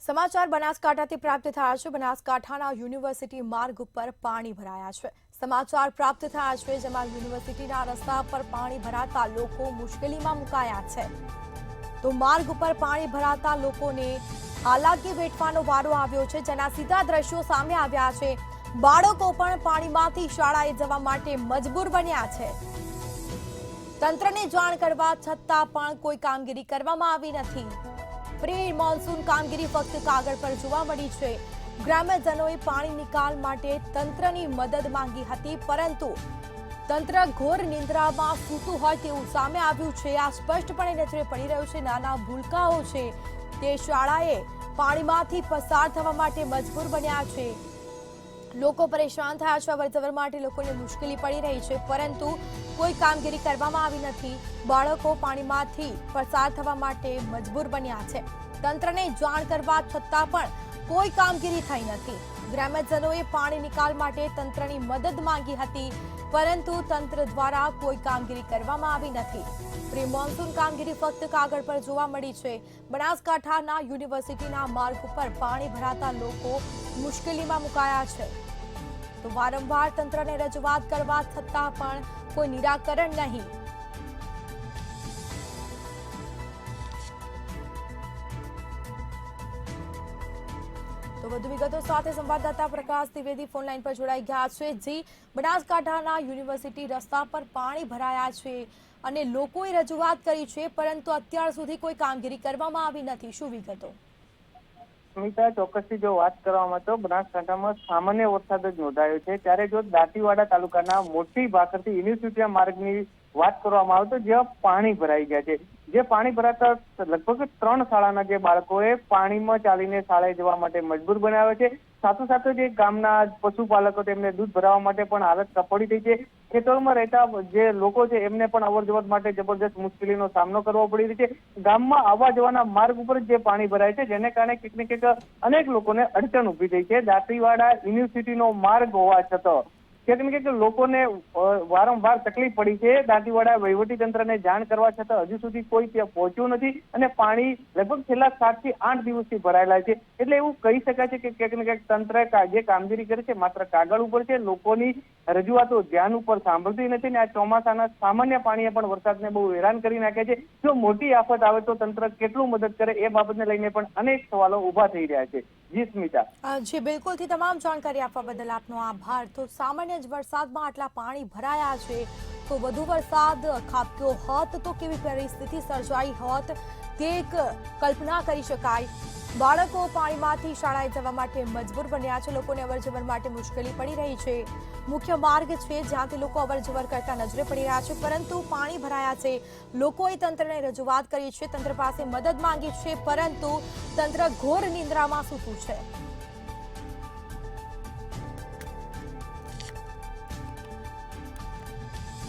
સમાચાર બનાસકાંઠાથી પ્રાપ્ત થયા છે। બનાસકાંઠાના યુનિવર્સિટી માર્ગ ઉપર પાણી ભરાયા છે। સમાચાર પ્રાપ્ત થયા છે જેમાં યુનિવર્સિટીના રસ્તા પર પાણી ભરાતા લોકો મુશ્કેલીમાં મુકાયા છે। તો માર્ગ ઉપર પાણી ભરાતા લોકોને હાલાકી વેઠવાનો વારો આવ્યો છે, જેના સીધા દ્રશ્યો સામે આવ્યા છે। બાળકો પણ પાણીમાંથી શાળાએ જવા માટે મજબૂર બન્યા છે। તંત્રને જાણ કરવા છતાં પણ કોઈ કામગીરી કરવામાં આવી નથી। પ્રી મોન્સૂન કામગીરી ફક્ત કાગળ પર જોવા મળી છે। ગ્રામ્યજનોએ પાણી નિકાલ માટે તંત્રની મદદ માંગી હતી, પરંતુ તંત્ર ઘોર નિંદ્રામાં સૂતું હોય તેવું સામે આવ્યું છે। આ સ્પષ્ટપણે નજરે પડી રહ્યું છે। નાના ભૂલકાઓ છે તે શાળાએ પાણીમાંથી પસાર થવા માટે મજબૂર બન્યા છે। લોકો પરેશાન થયા છે। અવરજવર માટે લોકોને મુશ્કેલી પડી રહી છે, પરંતુ કોઈ કામગીરી કરવામાં આવી નથી। બાળકો પાણીમાંથી પસાર થવા માટે મજબૂર બન્યા છે। તંત્રને જાણ કરવા છતાં પણ કોઈ કામગીરી થઈ નથી। ગ્રામ્યજનોએ પાણી નિકાલ માટે તંત્રની મદદ માંગી હતી, પરંતુ તંત્ર દ્વારા કોઈ કામગીરી કરવામાં આવી નથી। પ્રી મોન્સૂન કામગીરી ફક્ત કાગળ પર જોવા મળી છે। બનાસકાંઠાના યુનિવર્સિટીના માર્ગ ઉપર પાણી ભરાતા લોકો મુશ્કેલીમાં મુકાયા છે। તો વારંવાર તંત્રને રજૂઆત કરવા છતાં પણ કોઈ નિરાકરણ નહીં। તો વધુ વિગતો સાથે સંવાદદાતા પ્રકાશ ત્રિવેદી ફોનલાઈન પર જોડાઈ ગયા છે। જી, બનાસકાંઠાના યુનિવર્સિટી રસ્તા પર પાણી ભરાયા છે અને લોકોએ રજૂઆત કરી છે, પરંતુ અત્યાર સુધી કોઈ કામગીરી કરવામાં આવી નથી। શું વિગતો? સ્મિતા, ચોક્કસથી જો વાત કરવામાં તો બનાસકાંઠામાં સામાન્ય વરસાદ જ નોંધાયો છે, ત્યારે જો દાંતીવાડા તાલુકાના મોટી ભાખરથી યુનિવર્સિટી માર્ગની વાત કરવામાં આવે તો જ્યાં પાણી ભરાઈ ગયા છે, જે પાણી ભરાતા લગભગ 3 શાળાના જે બાળકોએ પાણીમાં ચાલીને શાળાએ જવા માટે મજબૂર બનાવ્યા છે। સાથોસાથ જે ગામના પશુપાલકો તેમને દૂધ ભરાવવા માટે પણ હાલત કફોડી થઈ છે। ખેતરોમાં રહેતા જે લોકો છે એમને પણ અવરજવર માટે જબરદસ્ત મુશ્કેલીનો સામનો કરવો પડી રહ્યો છે। ગામમાં આવવા જવાના માર્ગ ઉપર જે પાણી ભરાય છે, જેને કારણે કંઈક ને કંઈક અનેક લોકોને અડચણ ઊભી થઈ છે। દાંતીવાડા યુનિવર્સિટીનો માર્ગ હોવા છતાં ક્યાંક ને ક્યાંક લોકોને વારંવાર તકલીફ પડી છે। દાંતીવાડા વહીવટીતંત્રને જાણ કરવા છતાં હજુ સુધી કોઈ ત્યાં પહોંચ્યું નથી અને પાણી લગભગ છેલ્લા 7 થી 8 દિવસથી ભરાયેલા છે। એટલે એવું કહી શકાય છે કે ક્યાંક ને ક્યાંક તંત્ર જે કામગીરી કરે છે માત્ર કાગળ ઉપર છે, લોકોની રજૂઆતો ધ્યાન ઉપર સાંભળતી નથી અને આ ચોમાસાના સામાન્ય પાણીએ પણ વરસાદને બહુ હેરાન કરી નાખે છે। જો મોટી આફત આવે તો તંત્ર કેટલું મદદ કરે એ બાબતને લઈને પણ અનેક સવાલો ઉભા થઈ રહ્યા છે। જી સ્મિતા। જી બિલકુલથી તમામ જાણકારી આપવા બદલ આપનો આભાર। તો સામાન્ય જ વરસાદમાં આટલા પાણી ભરાયા છે, તો વધુ વરસાદ ખાબક્યો હોત તો કેવી પરિસ્થિતિ સર્જાઈ હોત તે એક કલ્પના કરી શકાય। બાળકો પાણીમાંથી શાળાએ જવા માટે મજબૂર બન્યા છે। લોકોને અવરજવર માટે મુશ્કેલી પડી રહી છે। મુખ્ય માર્ગ છે જ્યાંથી લોકો અવરજવર કરતા નજરે પડી રહ્યા છે, પરંતુ પાણી ભરાયા છે। લોકોએ તંત્રને રજૂઆત કરી છે, તંત્ર પાસે મદદ માંગી છે, પરંતુ તંત્ર ઘોર નિંદ્રામાં સૂતું છે।